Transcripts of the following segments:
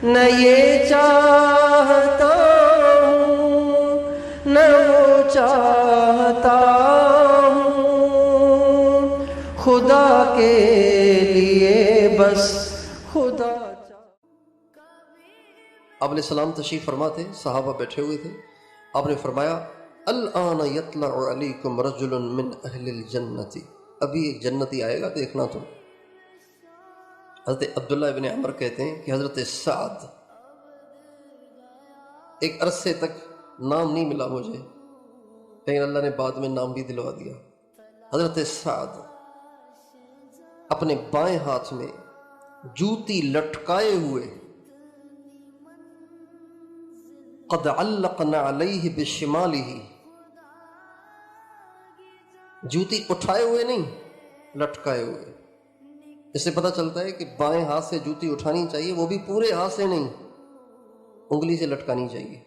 نہ یہ چاہتا ہوں نہ وہ چاہتا ہوں، خدا کے لیے بس خدا آپ علیہ السلام تشریف فرما تھے، صحابہ بیٹھے ہوئے تھے، آپ نے فرمایا الآن یطلع علیکم رجل من اہل الجنت، ابھی ایک جنتی آئے گا، دیکھنا تم۔ حضرت عبداللہ ابن عمر کہتے ہیں کہ حضرت سعد، ایک عرصے تک نام نہیں ملا مجھے، لیکن اللہ نے بعد میں نام بھی دلوا دیا۔ حضرت سعد اپنے بائیں ہاتھ میں جوتی لٹکائے ہوئے، قد علقنا علیہ بشمالہ، جوتی اٹھائے ہوئے نہیں، لٹکائے ہوئے۔ اس سے پتہ چلتا ہے کہ بائیں ہاتھ سے جوتی اٹھانی چاہیے، وہ بھی پورے ہاتھ سے نہیں، انگلی سے لٹکانی چاہیے،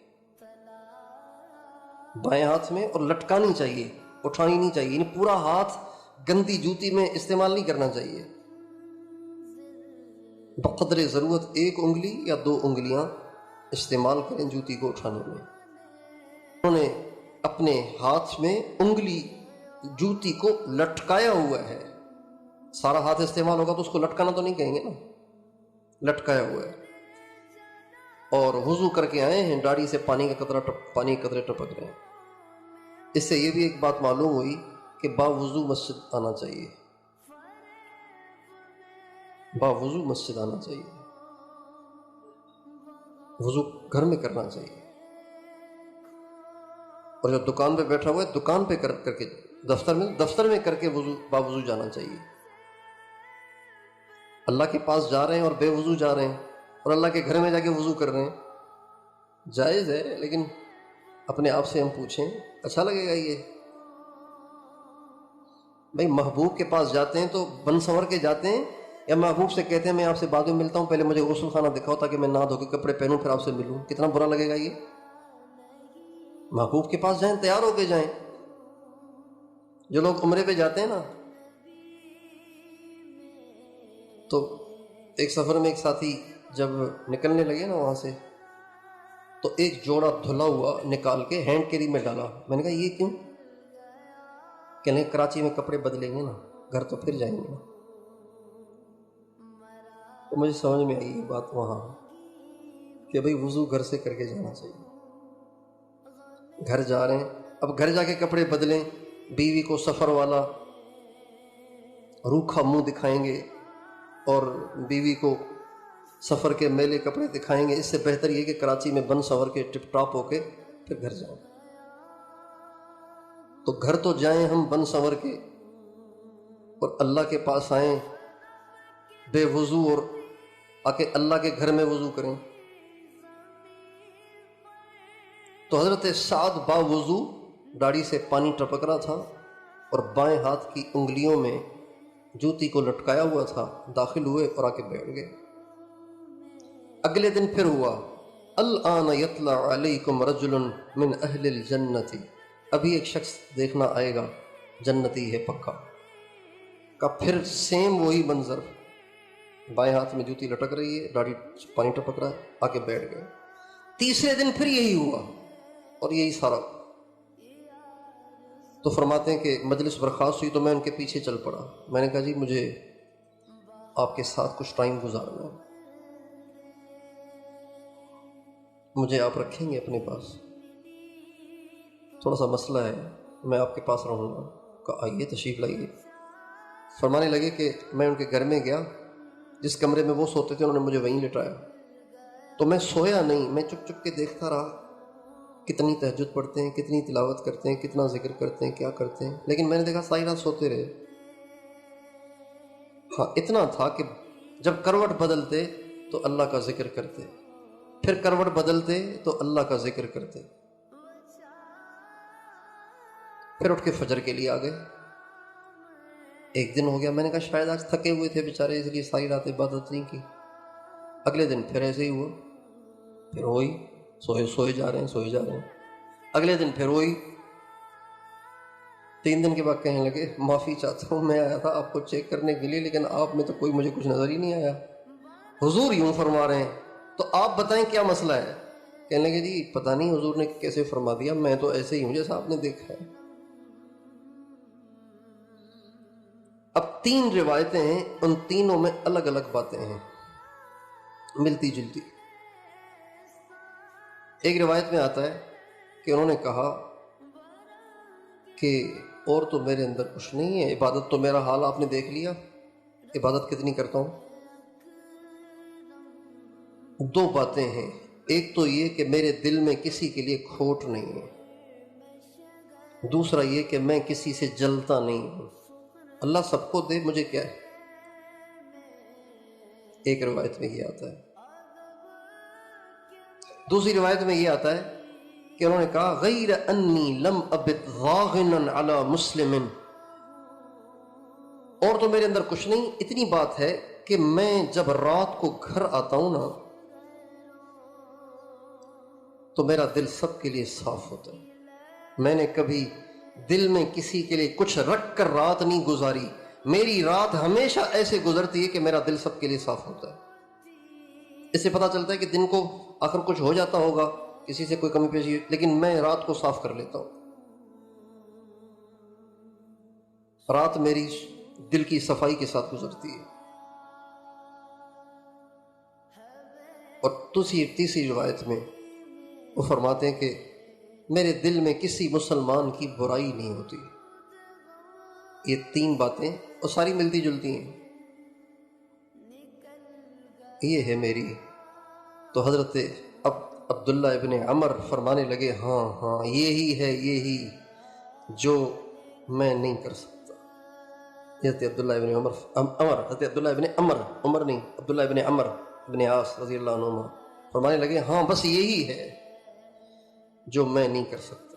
بائیں ہاتھ میں، اور لٹکانی چاہیے، اٹھانی نہیں چاہیے، یعنی پورا ہاتھ گندی جوتی میں استعمال نہیں کرنا چاہیے، بقدر ضرورت ایک انگلی یا 2 انگلیاں استعمال کریں جوتی کو اٹھانے میں۔ انہوں نے اپنے ہاتھ میں انگلی جوتی کو لٹکایا ہوا ہے، سارا ہاتھ استعمال ہوگا تو اس کو لٹکانا تو نہیں کہیں گے نا، لٹکایا ہوا ہے، اور وضو کر کے آئے ہیں، داڑھی سے پانی کے قطرے ٹپک رہے ہیں۔ اس سے یہ بھی ایک بات معلوم ہوئی کہ باوضو مسجد آنا چاہیے، باوضو مسجد آنا چاہیے، وضو گھر میں کرنا چاہیے، اور جو دکان پہ بیٹھا ہوا ہے دکان پہ کر کے، دفتر میں کر کے باوضو جانا چاہیے۔ اللہ کے پاس جا رہے ہیں اور بے وضو جا رہے ہیں، اور اللہ کے گھر میں جا کے وضو کر رہے ہیں، جائز ہے، لیکن اپنے آپ سے ہم پوچھیں اچھا لگے گا یہ؟ بھائی محبوب کے پاس جاتے ہیں تو بن سنور کے جاتے ہیں، یا محبوب سے کہتے ہیں میں آپ سے بعد میں ملتا ہوں، پہلے مجھے غسل خانہ دکھاؤ تاکہ میں نہا دھو کے کپڑے پہنوں پھر آپ سے ملوں؟ کتنا برا لگے گا یہ؟ محبوب کے پاس جائیں، تیار ہو کے جائیں۔ جو لوگ عمرے پہ جاتے ہیں نا، تو ایک سفر میں ایک ساتھی جب نکلنے لگے نا وہاں سے، تو ایک جوڑا دھلا ہوا نکال کے ہینڈ کیری میں ڈالا۔ میں نے کہا یہ کیوں؟ کہنے کراچی میں کپڑے بدلیں گے نا، گھر تو پھر جائیں گے نا۔ تو مجھے سمجھ میں آئی یہ بات وہاں کہ بھئی وضو گھر سے کر کے جانا چاہیے۔ گھر جا رہے ہیں، اب گھر جا کے کپڑے بدلیں، بیوی کو سفر والا روکھا منہ دکھائیں گے اور بیوی کو سفر کے میلے کپڑے دکھائیں گے، اس سے بہتر یہ کہ کراچی میں بن سنور کے ٹپ ٹاپ ہو کے پھر گھر جائیں۔ تو گھر تو جائیں ہم بن سنور کے، اور اللہ کے پاس آئیں بے وضو، اور آ کے اللہ کے گھر میں وضو کریں۔ تو حضرت سعد با وضو، داڑھی سے پانی ٹپک رہا تھا، اور بائیں ہاتھ کی انگلیوں میں جوتی کو لٹکایا ہوا تھا، داخل ہوئے اور آ کے بیٹھ گئے۔ اگلے دن پھر ہوا الآن یطلع علیکم رجل من اہل الجنت، ابھی ایک شخص دیکھنا آئے گا، جنتی ہے پکا۔ کا پھر سیم وہی منظر، بائیں ہاتھ میں جوتی لٹک رہی ہے، داڑھی پانی ٹپک رہا ہے، آ کے بیٹھ گئے۔ تیسرے دن پھر یہی ہوا اور یہی سارا۔ تو فرماتے ہیں کہ مجلس برخاست ہوئی تو میں ان کے پیچھے چل پڑا۔ میں نے کہا جی مجھے آپ کے ساتھ کچھ ٹائم گزارنا ہے، مجھے آپ رکھیں گے اپنے پاس؟ تھوڑا سا مسئلہ ہے، میں آپ کے پاس رہوں گا۔ کہا آئیے تشریف لائیے۔ فرمانے لگے کہ میں ان کے گھر میں گیا، جس کمرے میں وہ سوتے تھے انہوں نے مجھے وہیں لٹایا، تو میں سویا نہیں، میں چپ چپ کے دیکھتا رہا کتنی تہجد پڑھتے ہیں، کتنی تلاوت کرتے ہیں، کتنا ذکر کرتے ہیں، کیا کرتے ہیں، لیکن میں نے دیکھا ساری رات سوتے رہے۔ ہاں اتنا تھا کہ جب کروٹ بدلتے تو اللہ کا ذکر کرتے، پھر کروٹ بدلتے تو اللہ کا ذکر کرتے، پھر اٹھ کے فجر کے لیے آ گئے۔ ایک دن ہو گیا، میں نے کہا شاید آج تھکے ہوئے تھے بیچارے، اس لیے ساری رات عبادت نہیں کی۔ اگلے دن پھر ایسے ہی ہوا، پھر وہی سوئے جا رہے ہیں۔ اگلے دن پھر وہی۔ 3 دن کے بعد کہنے لگے معافی چاہتا ہوں، میں آیا تھا آپ کو چیک کرنے کے لیے، لیکن آپ میں تو کوئی مجھے کچھ نظر ہی نہیں آیا۔ حضور یوں فرما رہے ہیں تو آپ بتائیں کیا مسئلہ ہے؟ کہنے لگے جی پتہ نہیں حضور نے کیسے فرما دیا، میں تو ایسے ہی ہوں جیسا آپ نے دیکھا ہے۔ اب 3 روایتیں ہیں، ان تینوں میں الگ الگ باتیں ہیں، ملتی جلتی۔ ایک روایت میں آتا ہے کہ انہوں نے کہا کہ اور تو میرے اندر کچھ نہیں ہے، عبادت تو میرا حال آپ نے دیکھ لیا، عبادت کتنی کرتا ہوں۔ 2 باتیں ہیں، ایک تو یہ کہ میرے دل میں کسی کے لیے کھوٹ نہیں ہے، دوسرا یہ کہ میں کسی سے جلتا نہیں ہوں، اللہ سب کو دے، مجھے کیا ہے۔ ایک روایت میں یہ آتا ہے۔ دوسری روایت میں یہ آتا ہے کہ انہوں نے کہا غیر انی لم ابت ضاغنا علی مسلم، اور تو میرے اندر کچھ نہیں، اتنی بات ہے کہ میں جب رات کو گھر آتا ہوں نا تو میرا دل سب کے لیے صاف ہوتا ہے، میں نے کبھی دل میں کسی کے لیے کچھ رکھ کر رات نہیں گزاری، میری رات ہمیشہ ایسے گزرتی ہے کہ میرا دل سب کے لیے صاف ہوتا ہے۔ اس سے پتہ چلتا ہے کہ دن کو آخر کچھ ہو جاتا ہوگا، کسی سے کوئی کمی پیشی، لیکن میں رات کو صاف کر لیتا ہوں، رات میری دل کی صفائی کے ساتھ گزرتی ہے۔ اور تیسری روایت میں وہ فرماتے ہیں کہ میرے دل میں کسی مسلمان کی برائی نہیں ہوتی۔ یہ 3 باتیں اور ساری ملتی جلتی ہیں، یہ ہے میری۔ تو حضرت عبداللہ ابن عمر فرمانے لگے ہاں ہاں یہی ہے، یہی جو میں نہیں کر سکتا۔ حضرت عبداللہ ابن حضرت عبداللہ ابن عمر نہیں، عبداللہ ابن عمر ابن عاص رضی اللہ عنہ فرمانے لگے ہاں بس یہی ہے جو میں نہیں کر سکتا۔